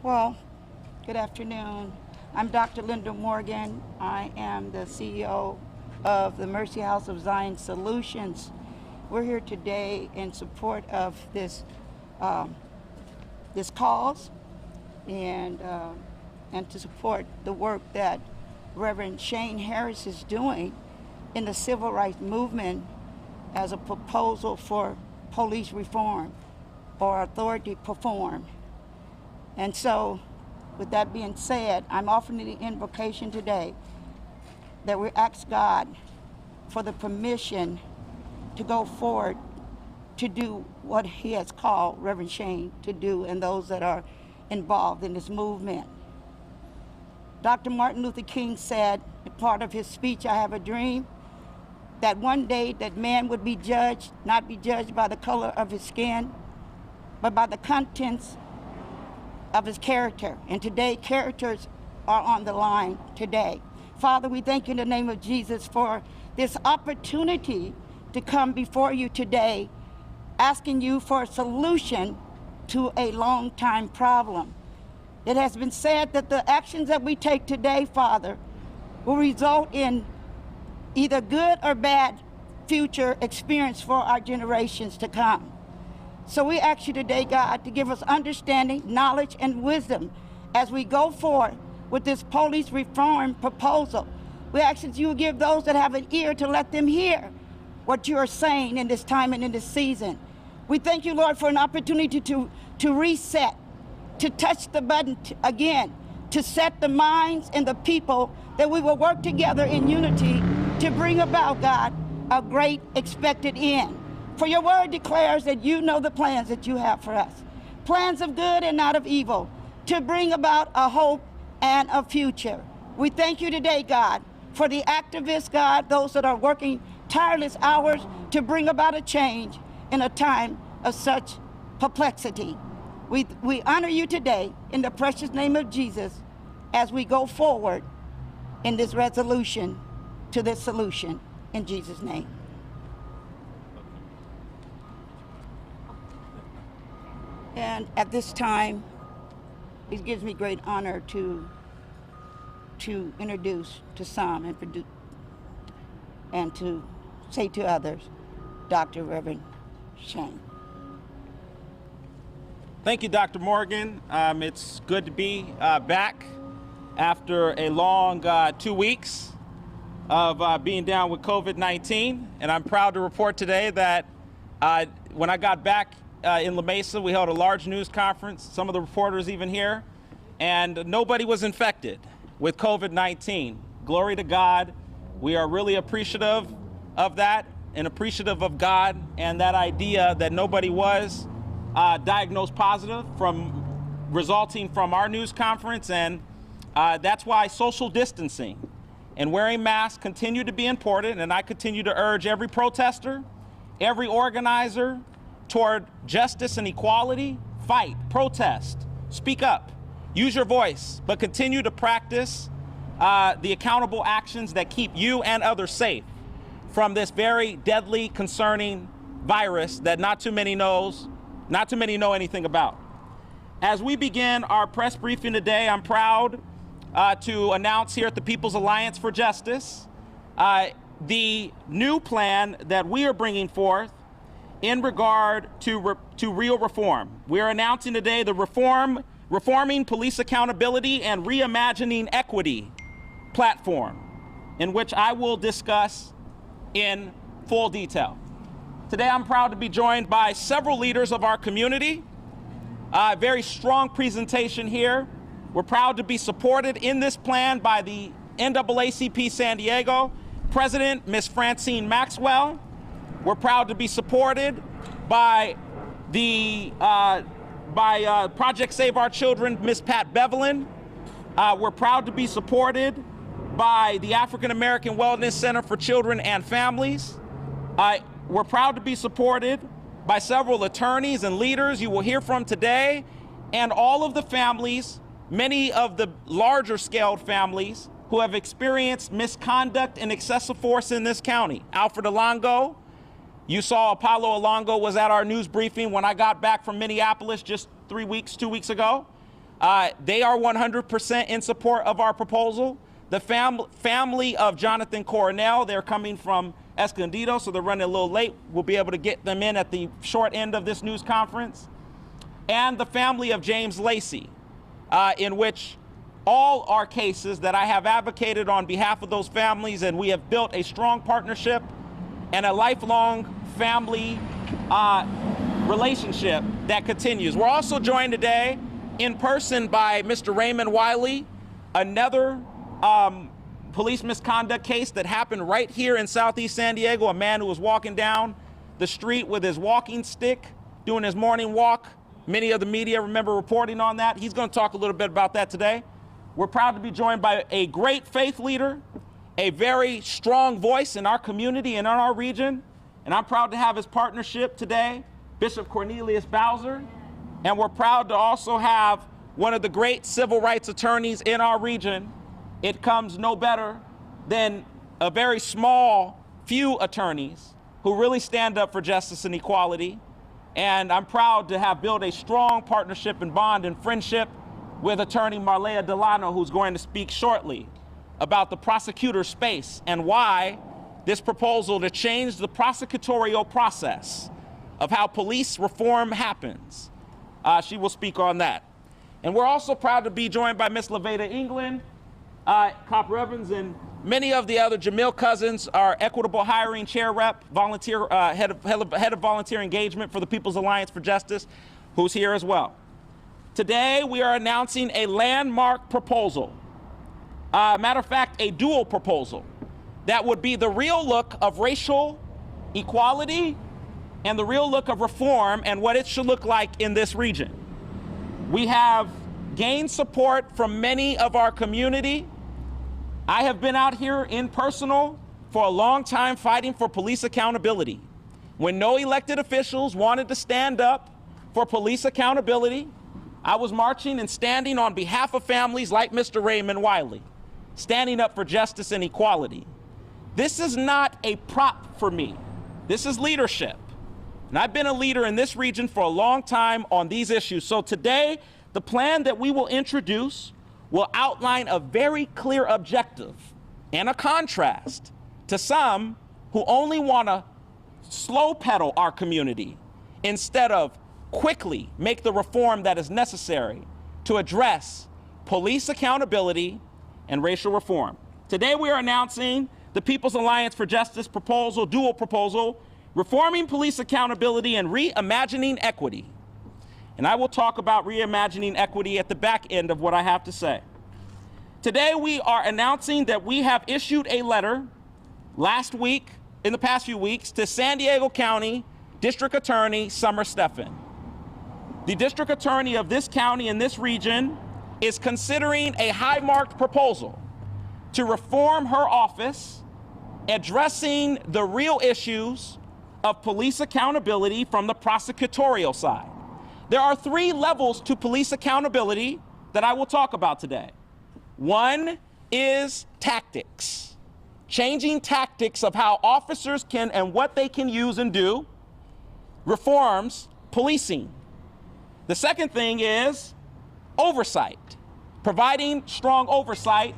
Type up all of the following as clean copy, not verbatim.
Well, good afternoon. I'm Dr. Linda Morgan. I am the CEO of the Mercy House of Zion Solutions. We're here today in support of this cause and to support the work that Reverend Shane Harris is doing in the civil rights movement as a proposal for police reform or authority perform. And so, with that being said, I'm offering the invocation today that we ask God for the permission to go forward to do what he has called Reverend Shane to do and those that are involved in this movement. Dr. Martin Luther King said, in part of his speech, I have a dream, that one day that man would be judged, not be judged by the color of his skin, but by the contents of his character. And today, characters are on the line today. Father, we thank you in the name of Jesus for this opportunity to come before you today, asking you for a solution to a long-time problem. It has been said that the actions that we take today, Father, will result in either good or bad future experience for our generations to come. So we ask you today, God, to give us understanding, knowledge, and wisdom as we go forward with this police reform proposal. We ask that you will give those that have an ear to let them hear what you are saying in this time and in this season. We thank you, Lord, for an opportunity to reset, to touch the button again, to set the minds and the people that we will work together in unity to bring about, God, a great expected end. For your word declares that you know the plans that you have for us, plans of good and not of evil, to bring about a hope and a future. We thank you today, God, for the activists, God, those that are working tireless hours to bring about a change in a time of such perplexity. We honor you today in the precious name of Jesus as we go forward in this resolution to this solution in Jesus' name. And at this time, it gives me great honor to introduce to some and to say to others, Dr. Reverend Shane. Thank you, Dr. Morgan. It's good to be back after a long 2 weeks of being down with COVID-19. And I'm proud to report today that when I got back in La Mesa, we held a large news conference, some of the reporters even here, and nobody was infected with COVID-19. Glory to God. We are really appreciative of that and appreciative of God and that idea that nobody was diagnosed positive resulting from our news conference. And that's why social distancing and wearing masks continue to be important. And I continue to urge every protester, every organizer toward justice and equality, fight, protest, speak up, use your voice, but continue to practice the accountable actions that keep you and others safe from this very deadly, concerning virus that not too many know anything about. As we begin our press briefing today, I'm proud to announce here at the People's Alliance for Justice the new plan that we are bringing forth in regard to real reform. We're announcing today the Reforming Police Accountability and Reimagining Equity platform, in which I will discuss in full detail. Today, I'm proud to be joined by several leaders of our community. Very strong presentation here. We're proud to be supported in this plan by the NAACP San Diego President, Ms. Francine Maxwell. We're proud to be supported by Project Save Our Children, Ms. Pat Bevelin. We're proud to be supported by the African American Wellness Center for Children and Families. We're proud to be supported by several attorneys and leaders you will hear from today, and all of the families, many of the larger scaled families who have experienced misconduct and excessive force in this county. Alfred Alongo, you saw Apollo Alongo was at our news briefing when I got back from Minneapolis just 2 weeks ago. They are 100% in support of our proposal. The family of Jonathan Coronel, they're coming from Escondido, so they're running a little late. We'll be able to get them in at the short end of this news conference. And the family of James Lacey, in which all are cases that I have advocated on behalf of those families, and we have built a strong partnership and a lifelong family relationship that continues. We're also joined today in person by Mr. Raymond Wiley, another police misconduct case that happened right here in Southeast San Diego. A man who was walking down the street with his walking stick, doing his morning walk. Many of the media remember reporting on that. He's going to talk a little bit about that today. We're proud to be joined by a great faith leader, a very strong voice in our community and in our region. And I'm proud to have his partnership today, Bishop Cornelius Bowser. And we're proud to also have one of the great civil rights attorneys in our region. It comes no better than a very small few attorneys who really stand up for justice and equality. And I'm proud to have built a strong partnership and bond and friendship with attorney Marlea Delano, who's going to speak shortly about the prosecutor space and why this proposal to change the prosecutorial process of how police reform happens. She will speak on that. And we're also proud to be joined by Ms. Laveda England, Copper Evans, and many of the other Jamil Cousins, our equitable hiring chair rep, volunteer, head of volunteer engagement for the People's Alliance for Justice, who's here as well. Today, we are announcing a landmark proposal. Matter of fact, a dual proposal that would be the real look of racial equality and the real look of reform and what it should look like in this region. We have gained support from many of our community. I have been out here in personal for a long time fighting for police accountability. When no elected officials wanted to stand up for police accountability, I was marching and standing on behalf of families like Mr. Raymond Wiley, standing up for justice and equality. This is not a prop for me. This is leadership. And I've been a leader in this region for a long time on these issues. So today, the plan that we will introduce will outline a very clear objective and a contrast to some who only want to slow pedal our community instead of quickly make the reform that is necessary to address police accountability and racial reform. Today we are announcing the People's Alliance for Justice proposal, dual proposal, reforming police accountability and reimagining equity. And I will talk about reimagining equity at the back end of what I have to say. Today we are announcing that we have issued a letter last week, in the past few weeks, to San Diego County District Attorney Summer Stephan. The district attorney of this county and this region is considering a high-marked proposal to reform her office, addressing the real issues of police accountability from the prosecutorial side. There are 3 levels to police accountability that I will talk about today. One is tactics, changing tactics of how officers can and what they can use and do, reforms policing. The second thing is oversight, providing strong oversight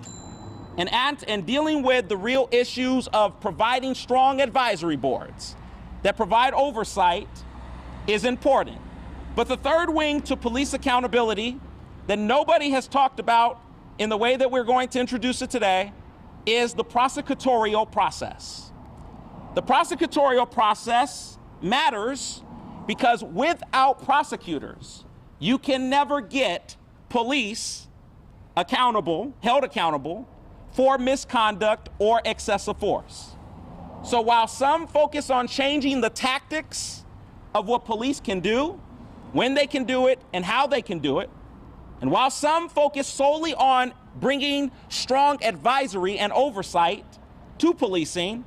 and dealing with the real issues of providing strong advisory boards that provide oversight is important. But the third wing to police accountability that nobody has talked about in the way that we're going to introduce it today is the prosecutorial process. The prosecutorial process matters because without prosecutors, you can never get police held accountable for misconduct or excessive force. So while some focus on changing the tactics of what police can do, when they can do it, and how they can do it, and while some focus solely on bringing strong advisory and oversight to policing,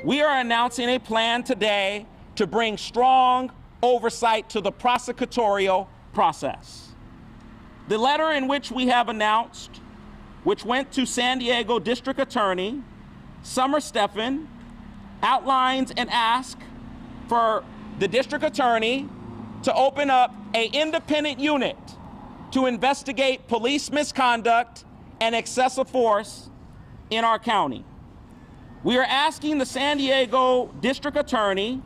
we are announcing a plan today to bring strong oversight to the prosecutorial process. The letter in which we have announced, which went to San Diego District Attorney Summer Stephan, outlines and asks for the district attorney to open up an independent unit to investigate police misconduct and excessive force in our county. We are asking the San Diego District Attorney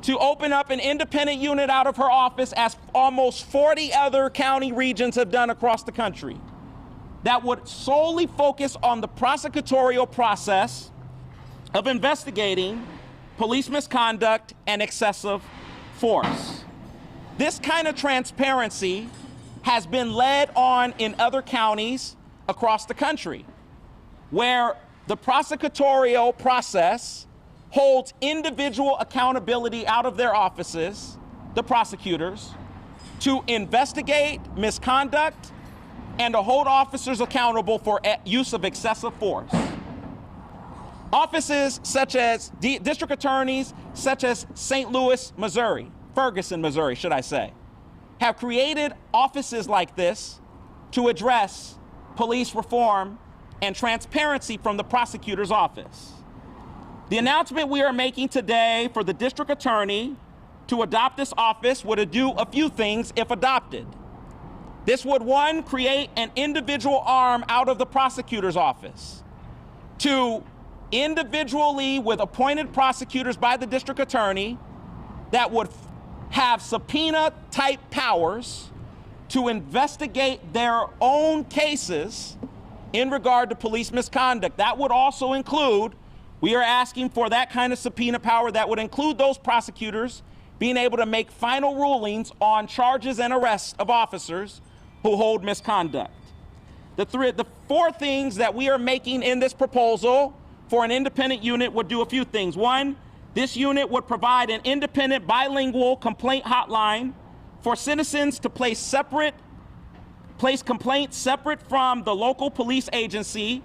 to open up an independent unit out of her office, as almost 40 other county regions have done across the country, that would solely focus on the prosecutorial process of investigating police misconduct and excessive force. This kind of transparency has been led on in other counties across the country, where the prosecutorial process holds individual accountability out of their offices, the prosecutors, to investigate misconduct and to hold officers accountable for use of excessive force. Offices such as district attorneys, such as St. Louis, Missouri, Ferguson, Missouri, should I say, have created offices like this to address police reform and transparency from the prosecutor's office. The announcement we are making today for the district attorney to adopt this office would do a few things if adopted. This would, one, create an individual arm out of the prosecutor's office to individually, with appointed prosecutors by the district attorney, that would have subpoena-type powers to investigate their own cases in regard to police misconduct. That would also include, we are asking for that kind of subpoena power that would include those prosecutors being able to make final rulings on charges and arrests of officers who hold misconduct. The four things that we are making in this proposal for an independent unit would do a few things. One, this unit would provide an independent bilingual complaint hotline for citizens to place complaints separate from the local police agency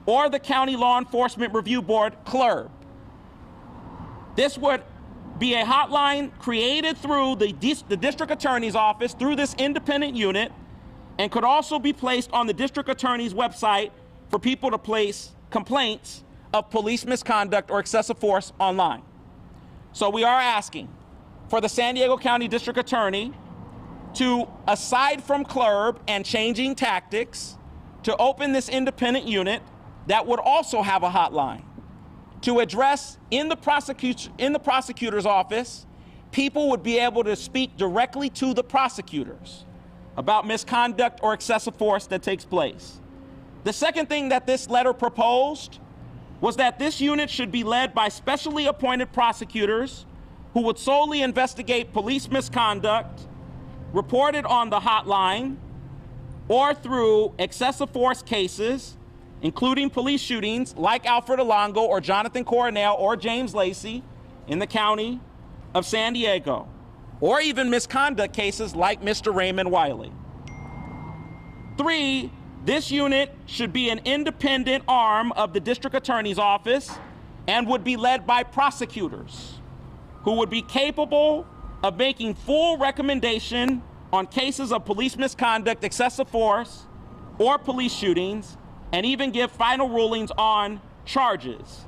or the County Law Enforcement Review Board, CLRB. This would be a hotline created through the district attorney's office through this independent unit, and could also be placed on the district attorney's website for people to place complaints of police misconduct or excessive force online. So we are asking for the San Diego County District Attorney to, aside from CLRB and changing tactics, to open this independent unit that would also have a hotline to address in the prosecutor's office. People would be able to speak directly to the prosecutors about misconduct or excessive force that takes place. The second thing that this letter proposed was that this unit should be led by specially appointed prosecutors who would solely investigate police misconduct reported on the hotline or through excessive force cases, including police shootings like Alfred Alongo or Jonathan Coronel or James Lacey in the county of San Diego, or even misconduct cases like Mr. Raymond Wiley. 3, this unit should be an independent arm of the district attorney's office and would be led by prosecutors who would be capable of making full recommendation on cases of police misconduct, excessive force, or police shootings, and even give final rulings on charges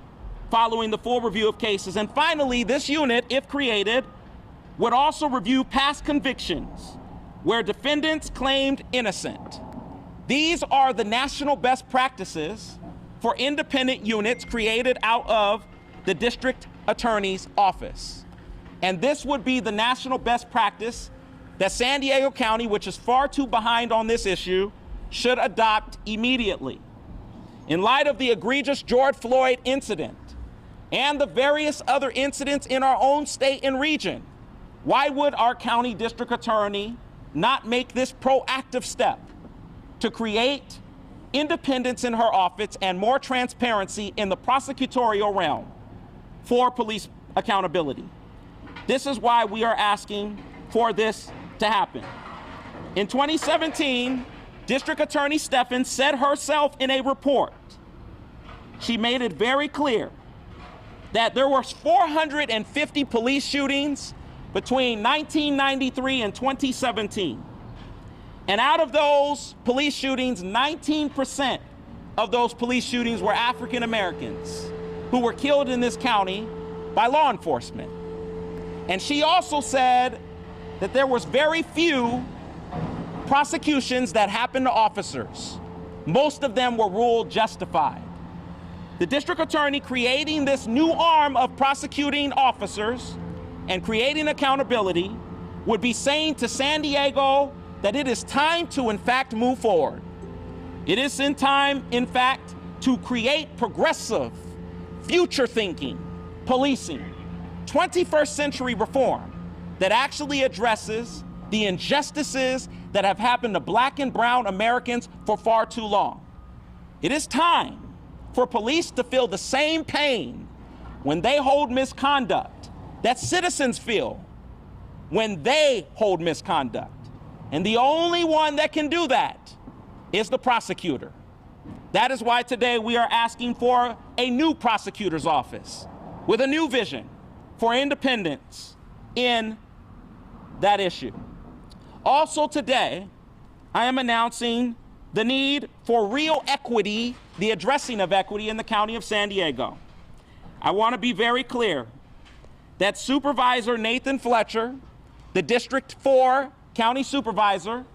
following the full review of cases. And finally, this unit, if created, would also review past convictions where defendants claimed innocent. These are the national best practices for independent units created out of the district attorney's office. And this would be the national best practice that San Diego County, which is far too behind on this issue, should adopt immediately. In light of the egregious George Floyd incident and the various other incidents in our own state and region, why would our county district attorney not make this proactive step to create independence in her office and more transparency in the prosecutorial realm for police accountability? This is why we are asking for this to happen. In 2017, District Attorney Steffens said herself in a report, she made it very clear that there were 450 police shootings between 1993 and 2017. And out of those police shootings, 19% of those police shootings were African Americans who were killed in this county by law enforcement. And she also said that there was very few prosecutions that happened to officers, most of them were ruled justified. The district attorney creating this new arm of prosecuting officers and creating accountability would be saying to San Diego that it is time to, in fact, move forward. It is in time, in fact, to create progressive, future-thinking policing, 21st century reform that actually addresses the injustices that have happened to Black and brown Americans for far too long. It is time for police to feel the same pain when they hold misconduct that citizens feel when they hold misconduct. And the only one that can do that is the prosecutor. That is why today we are asking for a new prosecutor's office with a new vision for independence in that issue. Also today, I am announcing the need for real equity, the addressing of equity in the County of San Diego. I want to be very clear that Supervisor Nathan Fletcher, the District 4 County Supervisor,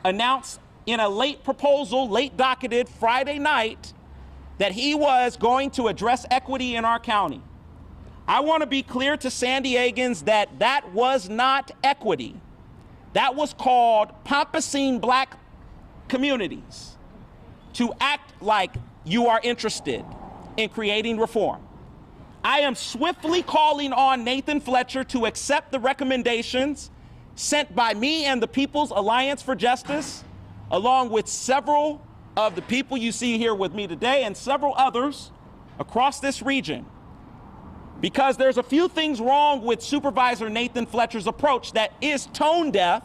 announced in a late proposal, late docketed Friday night, that he was going to address equity in our county. I want to be clear to San Diegans that that was not equity. That was called pompous Black communities to act like you are interested in creating reform. I am swiftly calling on Nathan Fletcher to accept the recommendations sent by me and the People's Alliance for Justice, along with several of the people you see here with me today and several others across this region. Because there's a few things wrong with Supervisor Nathan Fletcher's approach that is tone deaf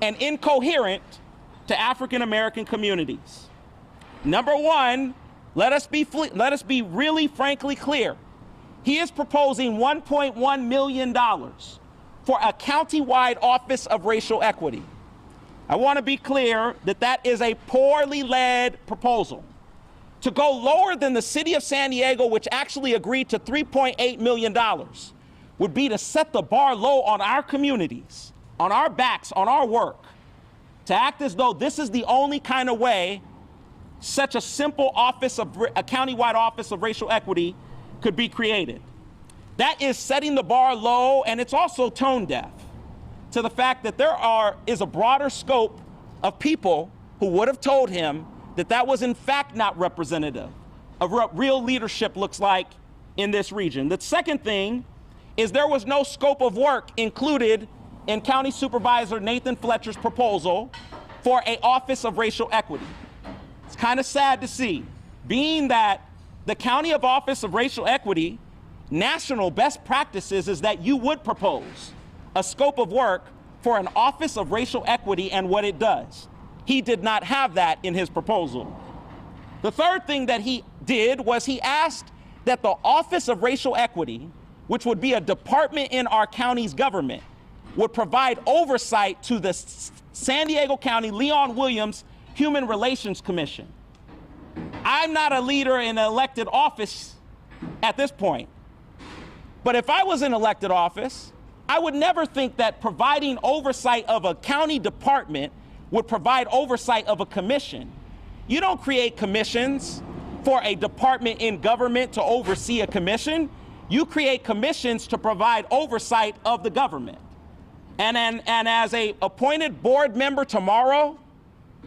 and incoherent to African American communities. Number one, let us be really frankly clear. He is proposing $1.1 million for a countywide office of racial equity. I want to be clear that that is a poorly led proposal. To go lower than the city of San Diego, which actually agreed to $3.8 million, would be to set the bar low on our communities, on our backs, on our work, to act as though this is the only kind of way such a simple office of a countywide office of racial equity could be created. That is setting the bar low, and it's also tone deaf to the fact that there is a broader scope of people who would have told him that that was in fact not representative of what real leadership looks like in this region. The second thing is there was no scope of work included in County Supervisor Nathan Fletcher's proposal for an office of racial equity. It's kind of sad to see, being that the County of Office of Racial Equity, national best practices is that you would propose a scope of work for an office of racial equity and what it does. He did not have that in his proposal. The third thing that he did was he asked that the Office of Racial Equity, which would be a department in our county's government, would provide oversight to the San Diego County Leon Williams Human Relations Commission. I'm not a leader in an elected office at this point, but if I was in elected office, I would never think that providing oversight of a county department would provide oversight of a commission. You don't create commissions for a department in government to oversee a commission. You create commissions to provide oversight of the government. And as a appointed board member tomorrow,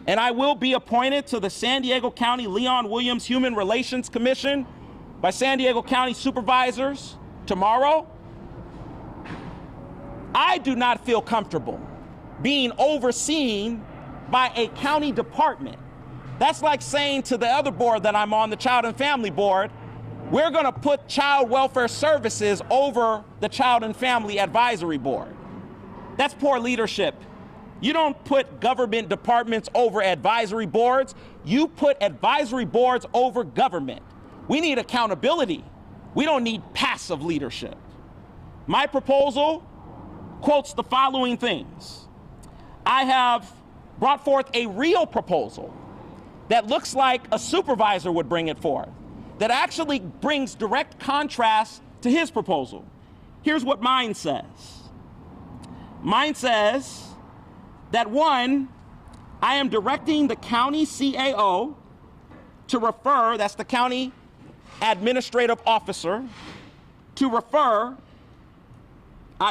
and I will be appointed to the San Diego County Leon Williams Human Relations Commission by San Diego County supervisors tomorrow, I do not feel comfortable being overseen by a county department. That's like saying to the other board that I'm on, the Child and Family Board, we're gonna put Child Welfare Services over the Child and Family Advisory Board. That's poor leadership. You don't put government departments over advisory boards. You put advisory boards over government. We need accountability. We don't need passive leadership. My proposal quotes the following things. I have brought forth a real proposal that looks like a supervisor would bring it forth, that actually brings direct contrast to his proposal. Here's what mine says. Mine says that one, I am directing the county CAO to refer, that's the county administrative officer, to refer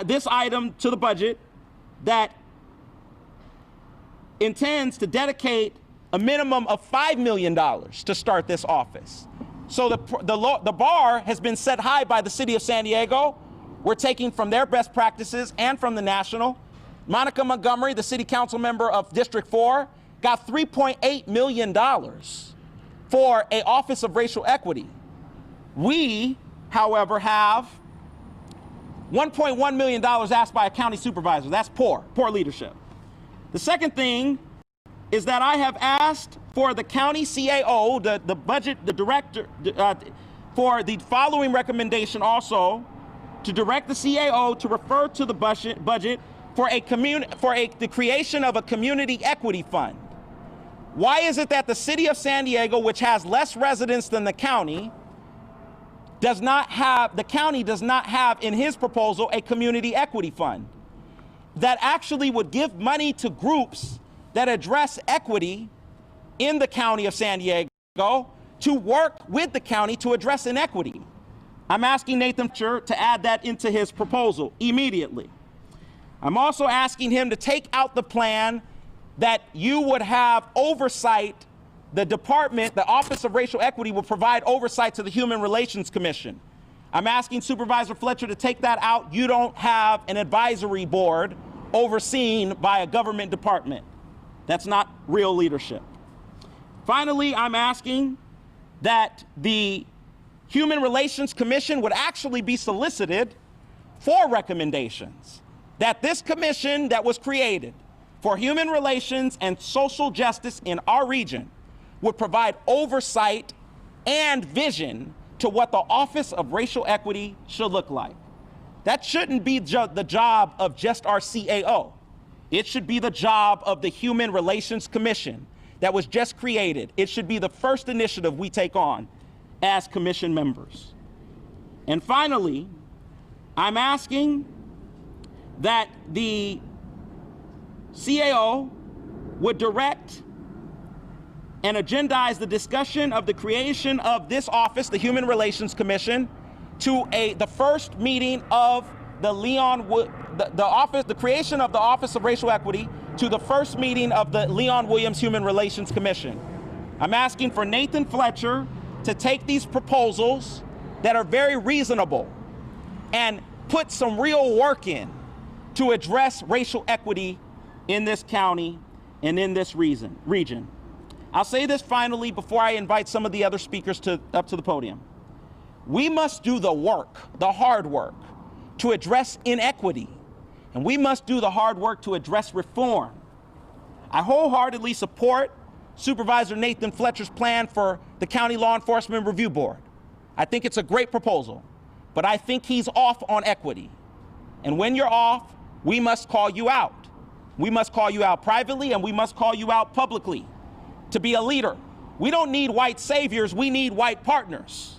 this item to the budget that intends to dedicate a minimum of $5 million to start this office. So the bar has been set high by the city of San Diego. We're taking from their best practices and from the national. Monica Montgomery, the city council member of District 4, got $3.8 million for an Office of Racial Equity. We, however, have $1.1 million asked by a county supervisor. That's poor leadership. The second thing is that I have asked for the county CAO, the budget, the director, for the following recommendation also, to direct the CAO to refer to the budget for the creation of a community equity fund. Why is it that the city of San Diego, which has less residents than the county does not have in his proposal a community equity fund that actually would give money to groups that address equity in the county of San Diego to work with the county to address inequity? I'm asking Nathan Fletcher to add that into his proposal immediately. I'm also asking him to take out the plan that you would have oversight. The department, the Office of Racial Equity, will provide oversight to the Human Relations Commission. I'm asking Supervisor Fletcher to take that out. You don't have an advisory board overseen by a government department. That's not real leadership. Finally, I'm asking that the Human Relations Commission would actually be solicited for recommendations. That this commission that was created for human relations and social justice in our region would provide oversight and vision to what the Office of Racial Equity should look like. That shouldn't be the job of just our CAO. It should be the job of the Human Relations Commission that was just created. It should be the first initiative we take on as commission members. And finally, I'm asking that the CAO would direct and agendize the discussion of the creation of this office, the Human Relations Commission, to the first meeting of the creation of the Office of Racial Equity to the first meeting of the Leon Williams Human Relations Commission. I'm asking for Nathan Fletcher to take these proposals that are very reasonable and put some real work in to address racial equity in this county and in this region. I'll say this finally before I invite some of the other speakers up to the podium. We must do the work, the hard work, to address inequity, and we must do the hard work to address reform. I wholeheartedly support Supervisor Nathan Fletcher's plan for the County Law Enforcement Review Board. I think it's a great proposal, but I think he's off on equity. And when you're off, we must call you out. We must call you out privately, and we must call you out publicly to be a leader. We don't need white saviors, we need white partners.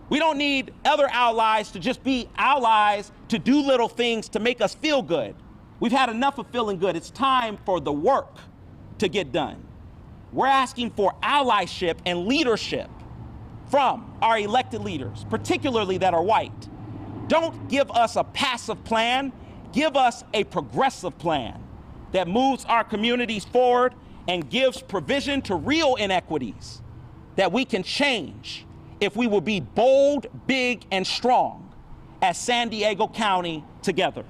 We don't need other allies to just be allies to do little things to make us feel good. We've had enough of feeling good. It's time for the work to get done. We're asking for allyship and leadership from our elected leaders, particularly that are white. Don't give us a passive plan, give us a progressive plan that moves our communities forward and gives provision to real inequities that we can change if we will be bold, big, and strong as San Diego County together.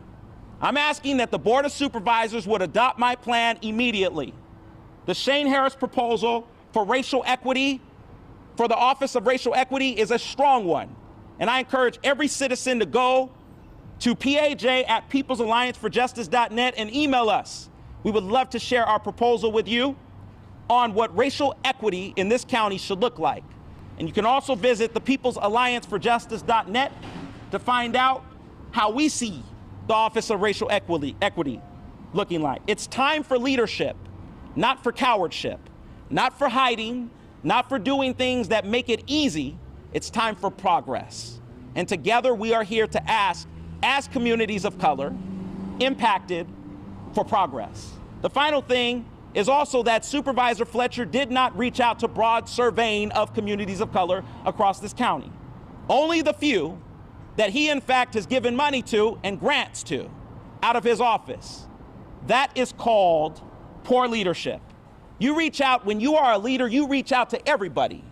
I'm asking that the Board of Supervisors would adopt my plan immediately. The Shane Harris proposal for racial equity, for the Office of Racial Equity, is a strong one. And I encourage every citizen to go to paj@peoplesallianceforjustice.net and email us. We would love to share our proposal with you on what racial equity in this county should look like. And you can also visit the peoplesallianceforjustice.net to find out how we see the Office of Racial Equity looking like. It's time for leadership, not for cowardship, not for hiding, not for doing things that make it easy. It's time for progress. And together we are here to ask, as communities of color, impacted, for progress. The final thing is also that Supervisor Fletcher did not reach out to broad surveying of communities of color across this county. Only the few that he in fact has given money to and grants to out of his office. That is called poor leadership. You reach out, when you are a leader, you reach out to everybody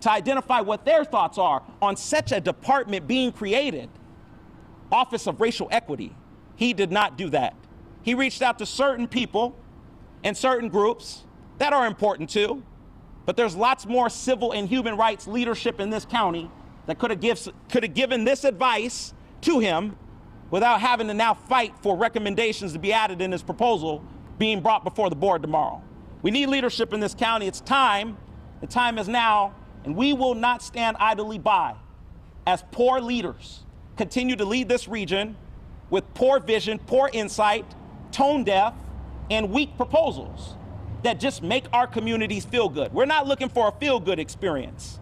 to identify what their thoughts are on such a department being created. Office of Racial Equity. He did not do that. He reached out to certain people and certain groups that are important too, but there's lots more civil and human rights leadership in this county that could have given this advice to him without having to now fight for recommendations to be added in his proposal being brought before the board tomorrow. We need leadership in this county. It's time. The time is now, and we will not stand idly by as poor leaders continue to lead this region with poor vision, poor insight, tone deaf, and weak proposals that just make our communities feel good. We're not looking for a feel-good experience.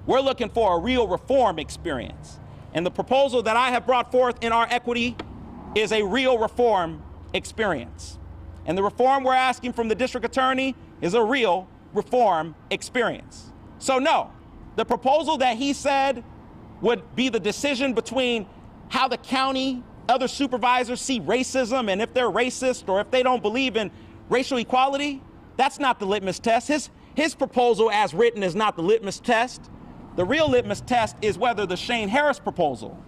We're looking for a real reform experience. And the proposal that I have brought forth in our equity is a real reform experience. And the reform we're asking from the district attorney is a real reform experience. So no, the proposal that he said would be the decision between how the county, other supervisors see racism, and if they're racist or if they don't believe in racial equality, that's not the litmus test. His proposal as written is not the litmus test. The real litmus test is whether the Shane Harris proposal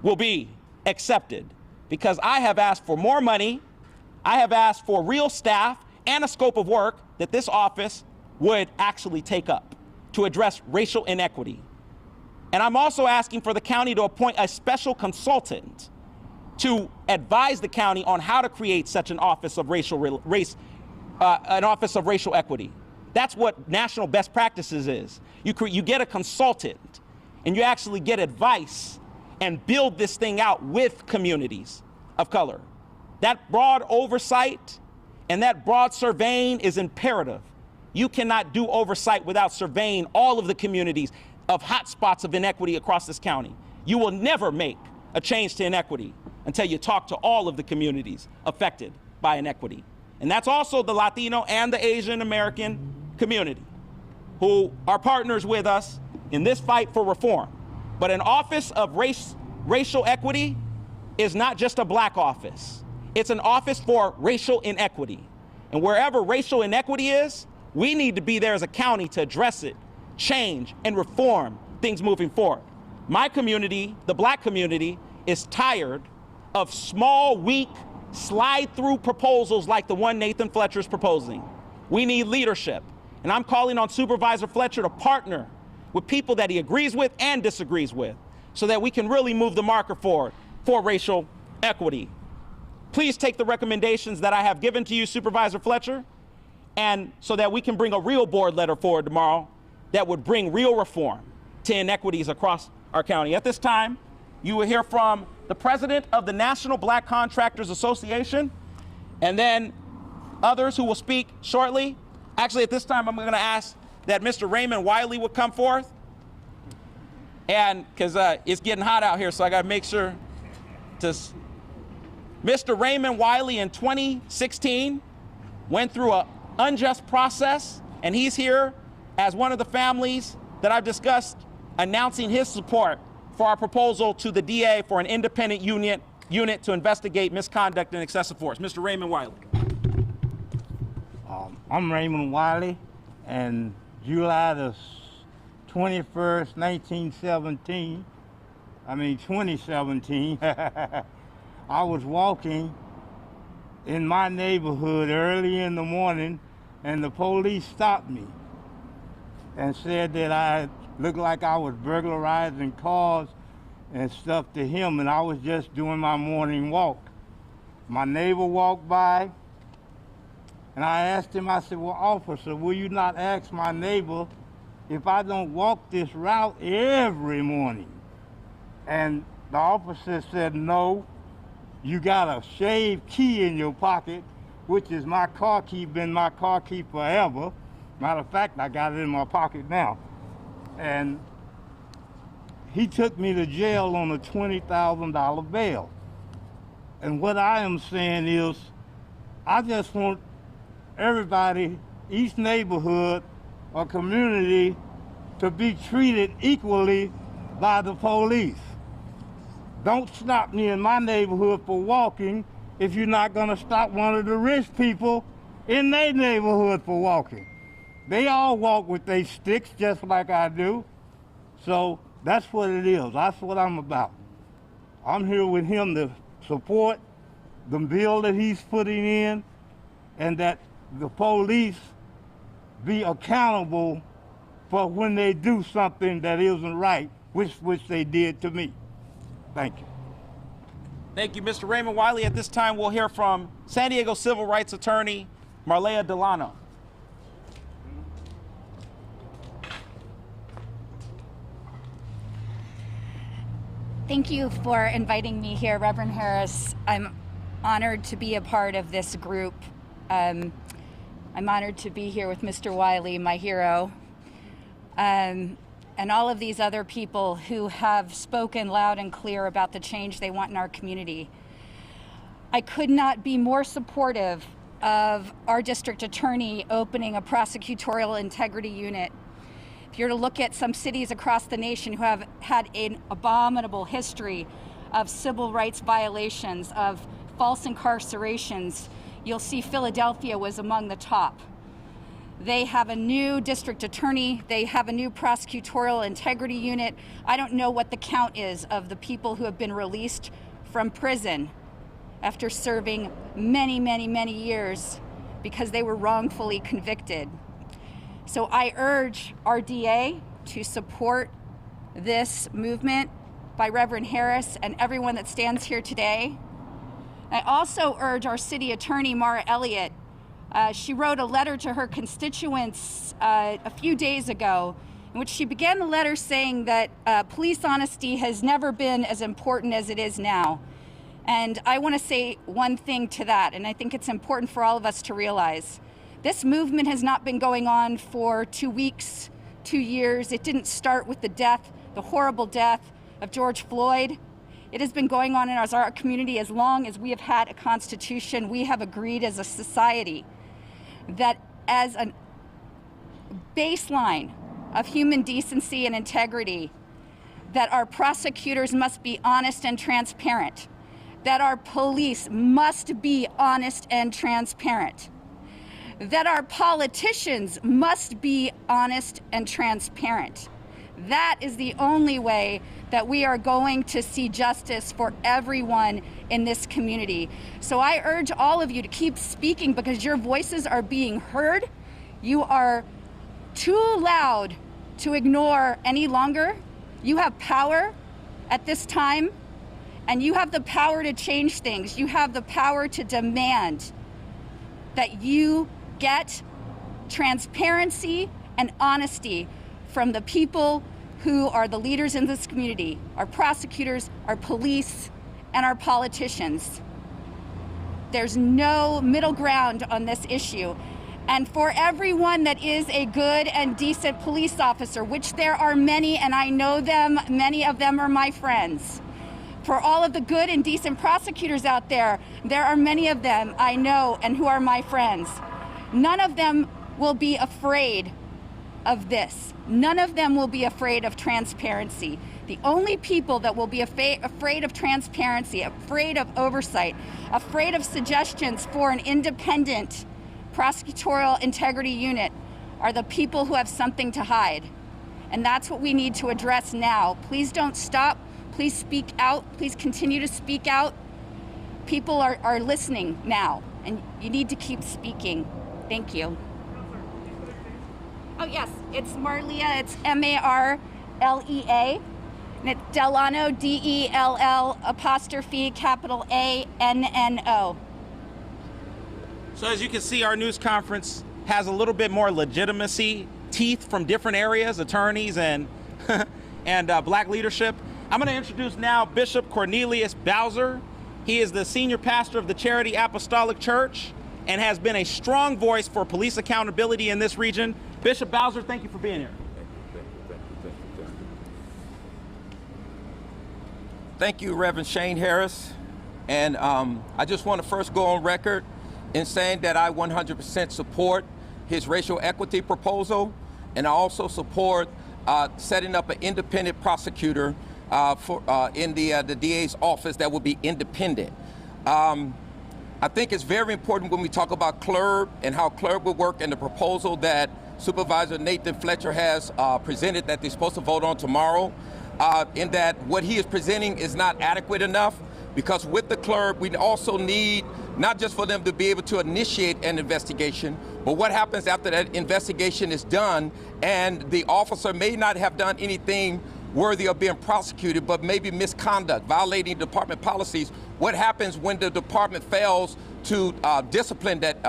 will be accepted, because I have asked for more money, I have asked for real staff and a scope of work that this office would actually take up to address racial inequity. And I'm also asking for the county to appoint a special consultant to advise the county on how to create such an office of racial equity. That's what national best practices is. You get a consultant and you actually get advice and build this thing out with communities of color. That broad oversight and that broad surveying is imperative. You cannot do oversight without surveying all of the communities of hotspots of inequity across this county. You will never make a change to inequity until you talk to all of the communities affected by inequity. And that's also the Latino and the Asian American community who are partners with us in this fight for reform. But an office of racial equity is not just a black office. It's an office for racial inequity. And wherever racial inequity is, we need to be there as a county to address it, change, and reform things moving forward. My community, the black community, is tired of small, weak, slide-through proposals like the one Nathan Fletcher is proposing. We need leadership. And I'm calling on Supervisor Fletcher to partner with people that he agrees with and disagrees with so that we can really move the marker forward for racial equity. Please take the recommendations that I have given to you, Supervisor Fletcher, and so that we can bring a real board letter forward tomorrow that would bring real reform to inequities across our county. At this time, you will hear from the president of the National Black Contractors Association, and then others who will speak shortly. Actually, at this time, I'm going to ask that Mr. Raymond Wiley would come forth, and because it's getting hot out here, so I got to make sure to. Mr. Raymond Wiley in 2016 went through an unjust process, and he's here as one of the families that I've discussed announcing his support for our proposal to the DA for an independent unit to investigate misconduct and excessive force. Mr. Raymond Wiley. I'm Raymond Wiley, and July the 21st, 2017, I was walking in my neighborhood early in the morning, and the police stopped me and said that I looked like I was burglarizing cars and stuff to him, and I was just doing my morning walk. My neighbor walked by, and I asked him, I said, well, officer, will you not ask my neighbor if I don't walk this route every morning? And the officer said, no, you got a shaved key in your pocket, which is my car key, been my car key forever. Matter of fact, I got it in my pocket now. And he took me to jail on a $20,000 bail. And what I am saying is, I just want everybody, each neighborhood or community, to be treated equally by the police. Don't stop me in my neighborhood for walking if you're not gonna stop one of the rich people in their neighborhood for walking. They all walk with their sticks just like I do. So that's what it is. That's what I'm about. I'm here with him to support the bill that he's putting in, and that the police be accountable for when they do something that isn't right, which they did to me. Thank you. Thank you, Mr. Raymond Wiley. At this time, we'll hear from San Diego civil rights attorney Marlea Delano. Thank you for inviting me here, Reverend Harris. I'm honored to be a part of this group. I'm honored to be here with Mr. Wiley, my hero, and all of these other people who have spoken loud and clear about the change they want in our community. I could not be more supportive of our district attorney opening a prosecutorial integrity unit. If you're to look at some cities across the nation who have had an abominable history of civil rights violations, of false incarcerations, you'll see Philadelphia was among the top. They have a new district attorney. They have a new prosecutorial integrity unit. I don't know what the count is of the people who have been released from prison after serving many, many, many years because they were wrongfully convicted. So I urge our DA to support this movement by Reverend Harris and everyone that stands here today. I also urge our city attorney, Mara Elliott. She wrote a letter to her constituents a few days ago, in which she began the letter saying that police honesty has never been as important as it is now. And I want to say one thing to that, and I think it's important for all of us to realize. This movement has not been going on for 2 weeks, 2 years. It didn't start with the horrible death of George Floyd. It has been going on in our community as long as we have had a constitution. We have agreed as a society that as a baseline of human decency and integrity, that our prosecutors must be honest and transparent, that our police must be honest and transparent, that our politicians must be honest and transparent. That is the only way that we are going to see justice for everyone in this community. So I urge all of you to keep speaking because your voices are being heard. You are too loud to ignore any longer. You have power at this time, and you have the power to change things. You have the power to demand that you get transparency and honesty from the people who are the leaders in this community, our prosecutors, our police, and our politicians. There's no middle ground on this issue. And for everyone that is a good and decent police officer, which there are many, and I know them, many of them are my friends. For all of the good and decent prosecutors out there, there are many of them I know and who are my friends. None of them will be afraid of this. None of them will be afraid of transparency. The only people that will be afraid of transparency, afraid of oversight, afraid of suggestions for an independent prosecutorial integrity unit are the people who have something to hide. And that's what we need to address now. Please don't stop. Please speak out. Please continue to speak out. People are listening now, and you need to keep speaking. Thank you. Oh yes, it's Marlea, it's Marlea, and it's Delano, Dell apostrophe capital ANNO. So as you can see, our news conference has a little bit more legitimacy, teeth from different areas, attorneys and black leadership. I'm going to introduce now Bishop Cornelius Bowser. He is the senior pastor of the Charity Apostolic Church and has been a strong voice for police accountability in this region. Bishop Bowser, thank you for being here. Thank you, Reverend Shane Harris. And I just want to first go on record in saying that I 100% support his racial equity proposal, and I also support setting up an independent prosecutor in the DA's office that will be independent. I think it's very important when we talk about CLERB and how CLERB will work, and the proposal that Supervisor Nathan Fletcher has presented that they're supposed to vote on tomorrow, in that what he is presenting is not adequate enough, because with the CLERB, we also need not just for them to be able to initiate an investigation, but what happens after that investigation is done and the officer may not have done anything worthy of being prosecuted, but maybe misconduct, violating department policies. What happens when the department fails to discipline that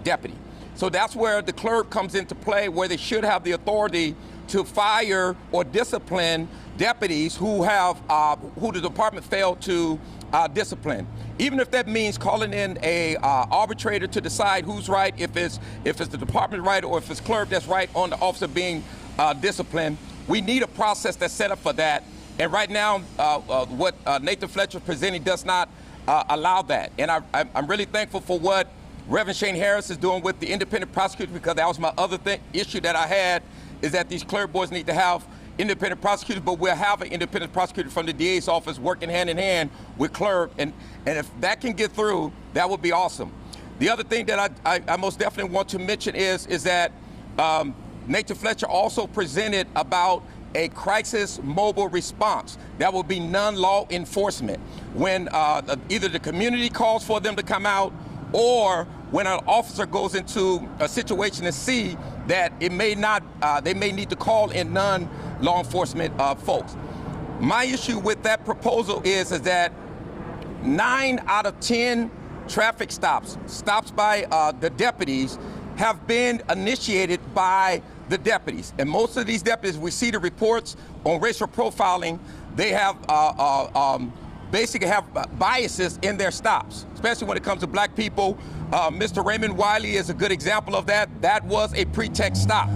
deputy? So that's where the clerk comes into play, where they should have the authority to fire or discipline deputies who the department failed to discipline. Even if that means calling in a arbitrator to decide who's right, if it's the department right or if it's clerk that's right on the officer being disciplined. We need a process that's set up for that. And right now, what Nathan Fletcher is presenting does not allow that. And I'm really thankful for what Reverend Shane Harris is doing with the independent prosecutor, because that was my other issue that I had, is that these clerk boards need to have independent prosecutors, but we'll have an independent prosecutor from the DA's office working hand in hand with clerk. And if that can get through, that would be awesome. The other thing that I most definitely want to mention is that Nathan Fletcher also presented about a crisis mobile response that will be non-law enforcement when either the community calls for them to come out, or when an officer goes into a situation and see that it may not, they may need to call in non-law enforcement folks. My issue with that proposal is that 9 out of 10 traffic stops by the deputies have been initiated by the deputies. And most of these deputies, we see the reports on racial profiling, they have basically have biases in their stops, especially when it comes to black people. Mr. Raymond Wiley is a good example of that. That was a pretext stop.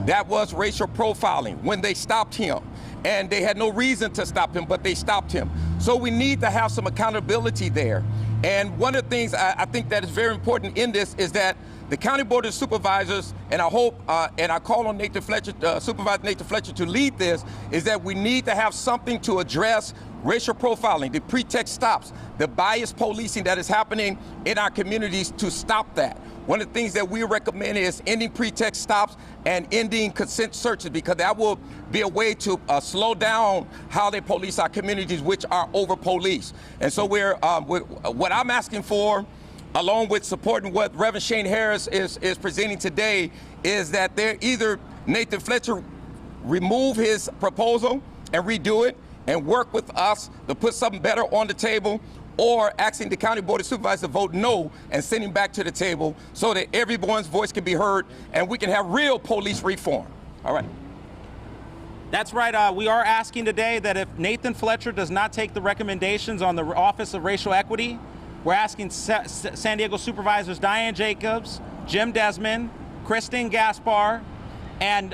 That was racial profiling when they stopped him. And they had no reason to stop him, but they stopped him. So we need to have some accountability there. And one of the things I think that is very important in this is that the County Board of Supervisors, and I hope, and I call on Nathan Fletcher, Supervisor Nathan Fletcher to lead this, is that we need to have something to address racial profiling, the pretext stops, the bias policing that is happening in our communities, to stop that. One of the things that we recommend is ending pretext stops and ending consent searches, because that will be a way to slow down how they police our communities, which are over-policed. And so what I'm asking for, along with supporting what Reverend Shane Harris is presenting today, is that either Nathan Fletcher remove his proposal and redo it and work with us to put something better on the table, or asking the County Board of Supervisors to vote no and send him back to the table so that everyone's voice can be heard and we can have real police reform. All right. That's right. We are asking today that if Nathan Fletcher does not take the recommendations on the Office of Racial Equity, we're asking San Diego Supervisors Diane Jacobs, Jim Desmond, Christine Gaspar, and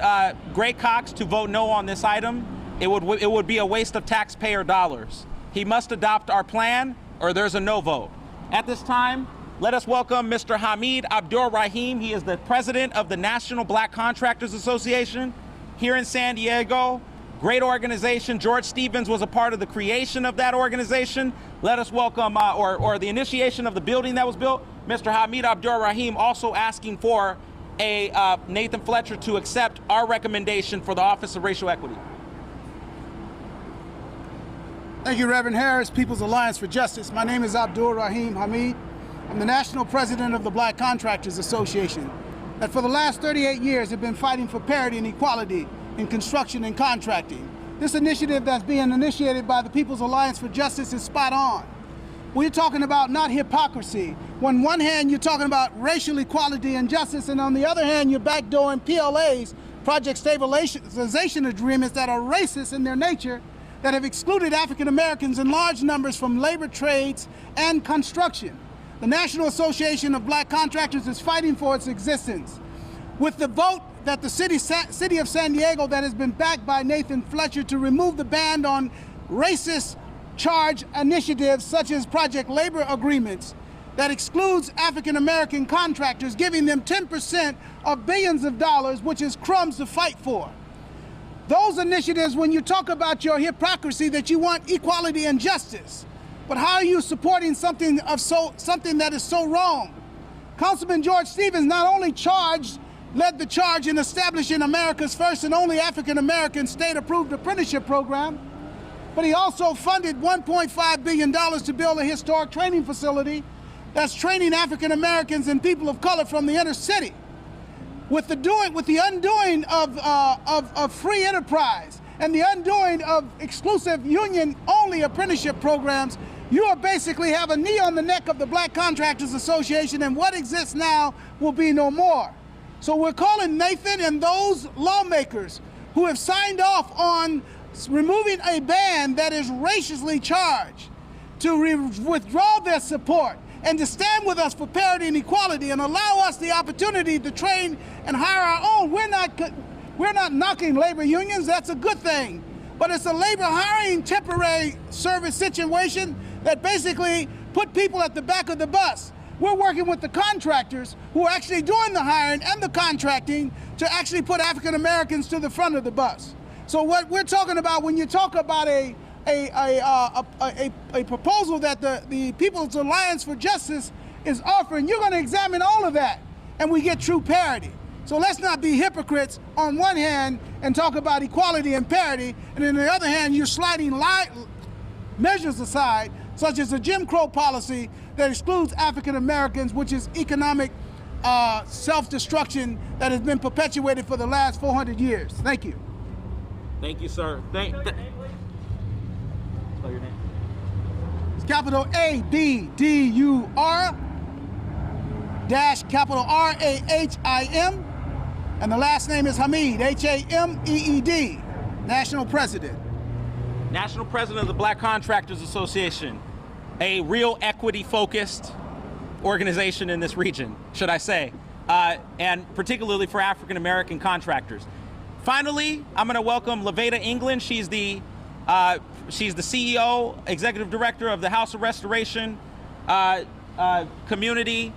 Gray Cox to vote no on this item. It would be a waste of taxpayer dollars. He must adopt our plan, or there's a no vote. At this time, let us welcome Mr. Hamid Abdur-Rahim. He is the president of the National Black Contractors Association here in San Diego. Great organization. George Stevens was a part of the creation of that organization. Let us welcome, or the initiation of the building that was built, Mr. Hamid Abdur-Rahim, also asking for Nathan Fletcher to accept our recommendation for the Office of Racial Equity. Thank you, Reverend Harris, People's Alliance for Justice. My name is Abdur-Rahim Hamid. I'm the national president of the Black Contractors Association, that for the last 38 years have been fighting for parity and equality in construction and contracting. This initiative that's being initiated by the People's Alliance for Justice is spot on. We're talking about not hypocrisy. On one hand, you're talking about racial equality and justice, and on the other hand, you're backdooring PLAs, project stabilization agreements, that are racist in their nature, that have excluded African Americans in large numbers from labor trades and construction. The National Association of Black Contractors is fighting for its existence. With the vote that the city of San Diego, that has been backed by Nathan Fletcher, to remove the ban on racist charge initiatives such as project labor agreements, that excludes African American contractors, giving them 10% of billions of dollars, which is crumbs to fight for. Those initiatives, when you talk about your hypocrisy that you want equality and justice, but how are you supporting something that is so wrong? Councilman George Stevens not only led the charge in establishing America's first and only African American state-approved apprenticeship program, but he also funded $1.5 billion to build a historic training facility that's training African Americans and people of color from the inner city. With the undoing of free enterprise and the undoing of exclusive union-only apprenticeship programs, you are basically have a knee on the neck of the Black Contractors Association, and what exists now will be no more. So we're calling Nathan and those lawmakers who have signed off on removing a ban that is racially charged to withdraw their support and to stand with us for parity and equality and allow us the opportunity to train and hire our own. We're not knocking labor unions, that's a good thing. But it's a labor hiring temporary service situation that basically put people at the back of the bus. We're working with the contractors who are actually doing the hiring and the contracting to actually put African Americans to the front of the bus. So what we're talking about when you talk about a proposal that the People's Alliance for Justice is offering, you're going to examine all of that and we get true parity. So let's not be hypocrites on one hand and talk about equality and parity, and on the other hand you're sliding measures aside, such as the Jim Crow policy that excludes African Americans, which is economic self-destruction that has been perpetuated for the last 400 years. Thank you. Thank you, sir. Spell your name. It's capital A-B-D-U-R dash capital R-A-H-I-M, and the last name is Hameed, H-A-M-E-E-D, National President. National President of the Black Contractors Association, a real equity-focused organization in this region, should I say, and particularly for African American contractors. Finally, I'm going to welcome Laveda England. She's the CEO, Executive Director of the House of Restoration Community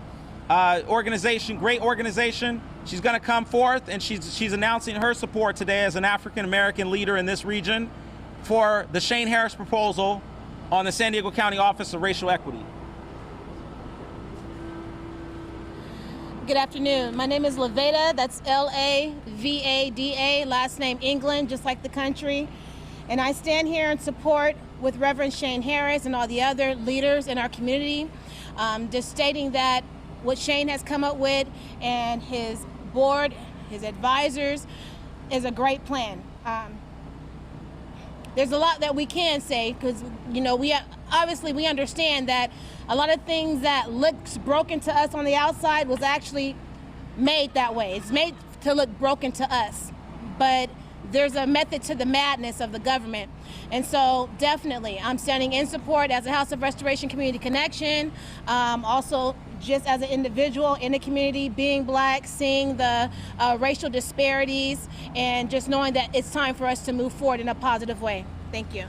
organization, great organization. She's going to come forth and she's announcing her support today as an African American leader in this region for the Shane Harris proposal on the San Diego County Office of Racial Equity. Good afternoon. My name is Laveda. That's L-A-V-A-D-A, last name England, just like the country. And I stand here in support with Reverend Shane Harris and all the other leaders in our community, just stating that what Shane has come up with and his board, his advisors, is a great plan. There's a lot that we can say because, you know, we understand that a lot of things that looks broken to us on the outside was actually made that way. It's made to look broken to us, but there's a method to the madness of the government. And so definitely I'm standing in support as a House of Restoration Community Connection, also just as an individual in the community, being Black, seeing the racial disparities, and just knowing that it's time for us to move forward in a positive way. Thank you.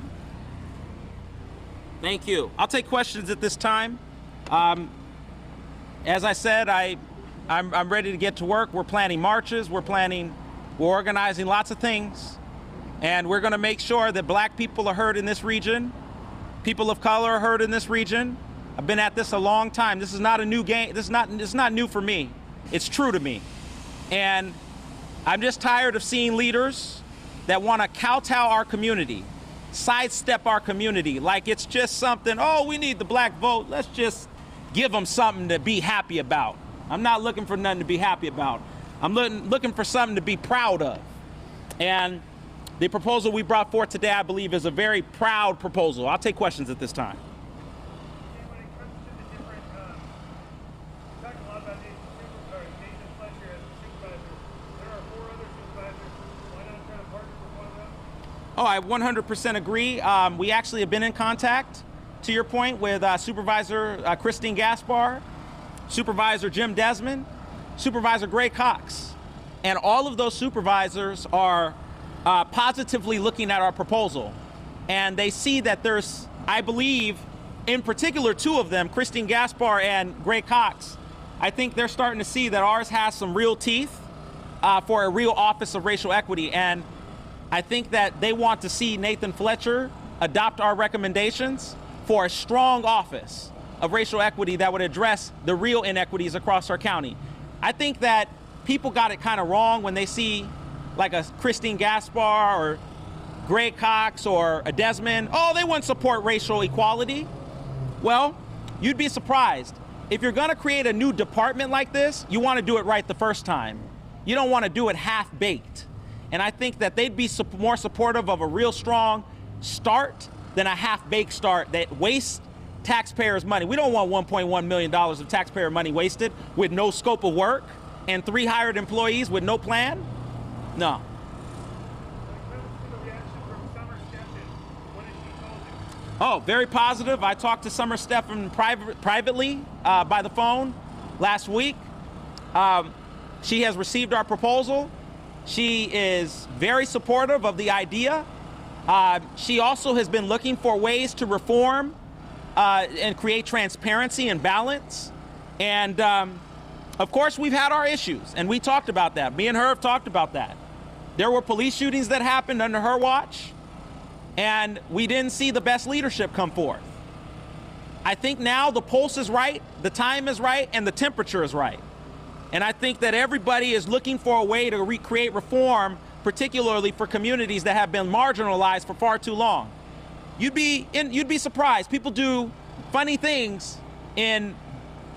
Thank you. I'll take questions at this time. As I said, I'm ready to get to work. We're planning marches, we're organizing lots of things, and we're going to make sure that Black people are heard in this region, people of color are heard in this region. I've been at this a long time. This is not a new game. It's not new for me. It's true to me. And I'm just tired of seeing leaders that want to kowtow our community, sidestep our community like it's just something, oh, we need the Black vote. Let's just give them something to be happy about. I'm not looking for nothing to be happy about. I'm looking for something to be proud of. And the proposal we brought forth today, I believe, is a very proud proposal. I'll take questions at this time. When it comes to the different, you talked a lot about Nathan Fletcher as a supervisor. There are 4 other supervisors. Why not try to partner with one of them? Oh, I 100% agree. We actually have been in contact, to your point, with Supervisor Christine Gaspar, Supervisor Jim Desmond, Supervisor Gray Cox. And all of those supervisors are positively looking at our proposal. And they see that there's, I believe, in particular, two of them, Christine Gaspar and Gray Cox, I think they're starting to see that ours has some real teeth for a real office of racial equity. And I think that they want to see Nathan Fletcher adopt our recommendations for a strong office of racial equity that would address the real inequities across our county. I think that people got it kind of wrong when they see like a Christine Gaspar or Gray Cox or a Desmond. Oh, they wouldn't support racial equality. Well, you'd be surprised. If you're gonna create a new department like this, you wanna do it right the first time. You don't wanna do it half-baked. And I think that they'd be more supportive of a real strong start than a half-baked start that wastes taxpayers' money. We don't want $1.1 million of taxpayer money wasted with no scope of work and 3 hired employees with no plan. No. Oh, very positive. I talked to Summer Steffen privately by the phone last week. She has received our proposal. She is very supportive of the idea. She also has been looking for ways to reform and create transparency and balance. And of course, we've had our issues, and we talked about that. Me and her have talked about that. There were police shootings that happened under her watch, and we didn't see the best leadership come forth. I think now the pulse is right, the time is right, and the temperature is right. And I think that everybody is looking for a way to recreate reform, particularly for communities that have been marginalized for far too long. You'd be surprised. People do funny things in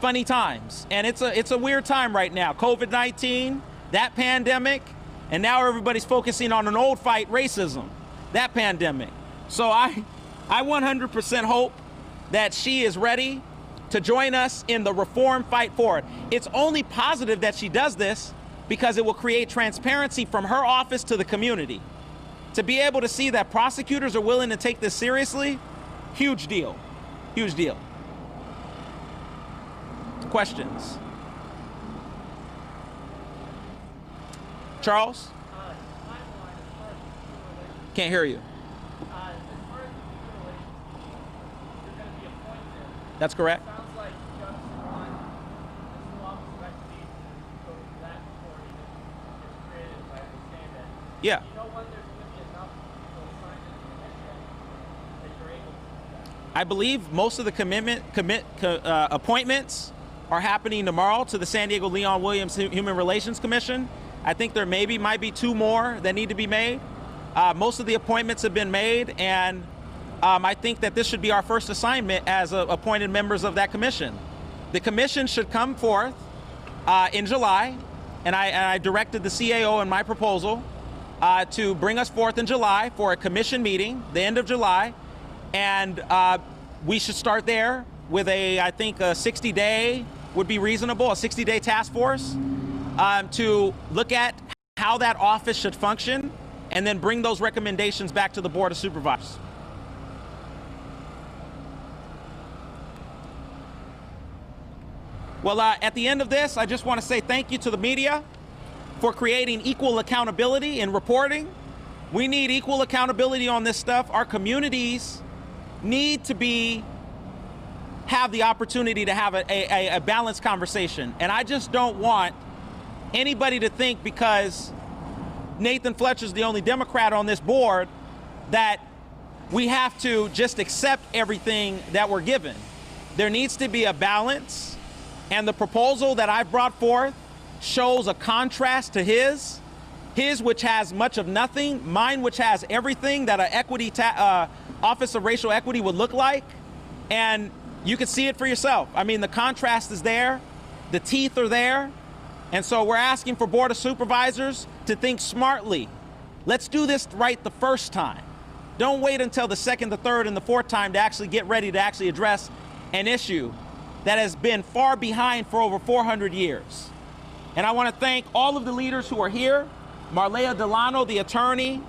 funny times, and it's a weird time right now. COVID-19, that pandemic, and now everybody's focusing on an old fight, racism, that pandemic. So I 100% hope that she is ready to join us in the reform fight forward. It's only positive that she does this because it will create transparency from her office to the community. To be able to see that prosecutors are willing to take this seriously, huge deal, huge deal. Questions? Charles? Can't hear you. That's correct. Sounds like Justice Ron, this new office of equity goes to that before it even gets created, if I understand that. Yeah. Do you know when there's going to be enough people assigned to the commission that you're able to do that? I believe most of the appointments are happening tomorrow to the San Diego Leon Williams Human Relations Commission. I think there might be 2 more that need to be made. Most of the appointments have been made, and I think that this should be our first assignment as appointed members of that commission. The commission should come forth in July, and I directed the CAO in my proposal to bring us forth in July for a commission meeting, the end of July, and we should start there with I think a 60-day would be reasonable, a 60-day task force to look at how that office should function, and then bring those recommendations back to the Board of Supervisors. Well, at the end of this, I just want to say thank you to the media for creating equal accountability in reporting. We need equal accountability on this stuff. Our communities need to have the opportunity to have a balanced conversation. And I just don't want anybody to think because Nathan Fletcher's the only Democrat on this board that we have to just accept everything that we're given. There needs to be a balance. And the proposal that I've brought forth shows a contrast to his which has much of nothing, mine which has everything that an Office of Racial Equity would look like. And you can see it for yourself. I mean, the contrast is there, the teeth are there. And so we're asking for Board of Supervisors to think smartly. Let's do this right the first time. Don't wait until the second, the third, and the fourth time to actually get ready to actually address an issue that has been far behind for over 400 years. And I want to thank all of the leaders who are here. Marlea Delano, the attorney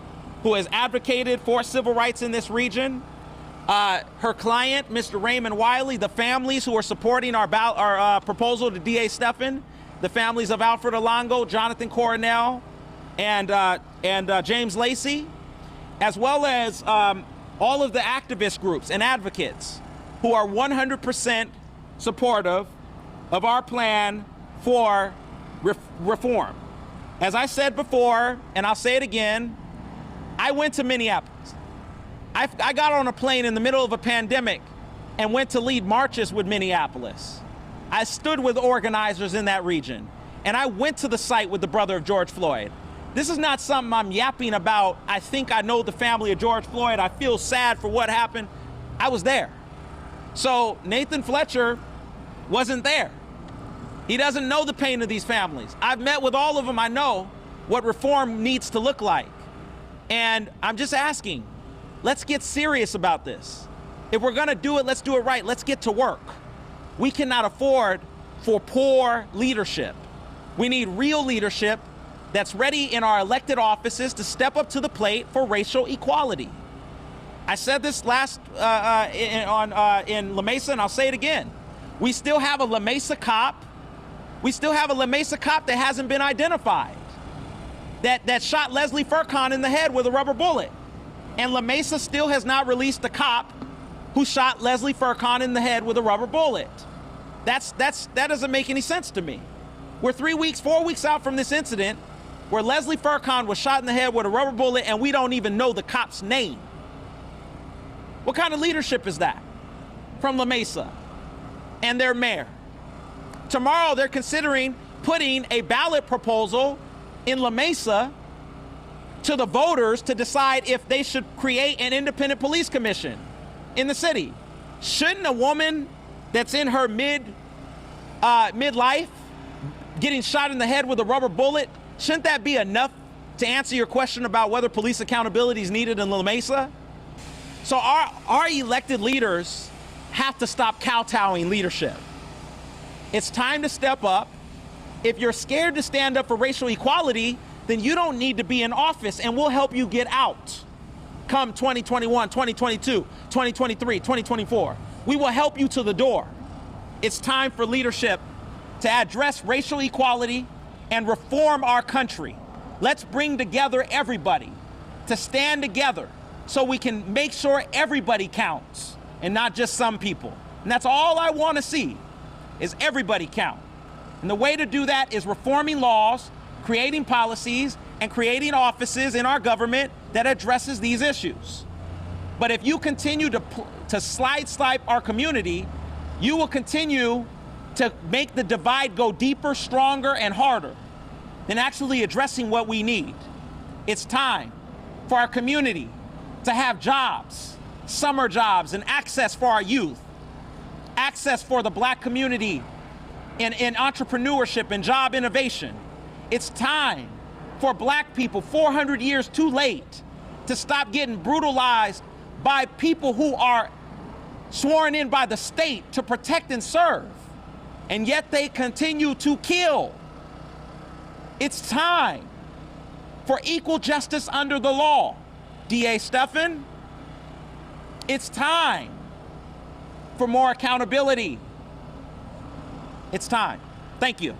who has advocated for civil rights in this region. Her client, Mr. Raymond Wiley, the families who are supporting our proposal to DA Steffen, the families of Alfred Alongo, Jonathan Coronel, and James Lacey, as well as all of the activist groups and advocates who are 100% supportive of our plan for reform. As I said before, and I'll say it again, I went to Minneapolis. I got on a plane in the middle of a pandemic and went to lead marches with Minneapolis. I stood with organizers in that region, and I went to the site with the brother of George Floyd. This is not something I'm yapping about. I think I know the family of George Floyd. I feel sad for what happened. I was there. So Nathan Fletcher wasn't there. He doesn't know the pain of these families. I've met with all of them. I know what reform needs to look like. And I'm just asking, let's get serious about this. If we're gonna do it, let's do it right. Let's get to work. We cannot afford for poor leadership. We need real leadership that's ready in our elected offices to step up to the plate for racial equality. I said this last in La Mesa, and I'll say it again. We still have a La Mesa cop. We still have a La Mesa cop that hasn't been identified, that shot Leslie Furcon in the head with a rubber bullet. And La Mesa still has not released the cop who shot Leslie Furcon in the head with a rubber bullet. That doesn't make any sense to me. We're 4 weeks out from this incident where Leslie Furcon was shot in the head with a rubber bullet and we don't even know the cop's name. What kind of leadership is that from La Mesa and their mayor? Tomorrow they're considering putting a ballot proposal in La Mesa to the voters to decide if they should create an independent police commission in the city. Shouldn't a woman that's in her midlife getting shot in the head with a rubber bullet, shouldn't that be enough to answer your question about whether police accountability is needed in La Mesa? So our elected leaders have to stop kowtowing leadership. It's time to step up. If you're scared to stand up for racial equality, then you don't need to be in office, and we'll help you get out. Come 2021, 2022, 2023, 2024. We will help you to the door. It's time for leadership to address racial equality and reform our country. Let's bring together everybody to stand together so we can make sure everybody counts and not just some people. And that's all I want to see, is everybody count. And the way to do that is reforming laws, creating policies, and creating offices in our government that addresses these issues. But if you continue to sideswipe our community, you will continue to make the divide go deeper, stronger, and harder than actually addressing what we need. It's time for our community to have jobs, summer jobs, and access for our youth, access for the Black community in entrepreneurship and job innovation. It's time for Black people, 400 years too late, to stop getting brutalized by people who are sworn in by the state to protect and serve, and yet they continue to kill. It's time for equal justice under the law. DA Stephan, it's time for more accountability. It's time. Thank you.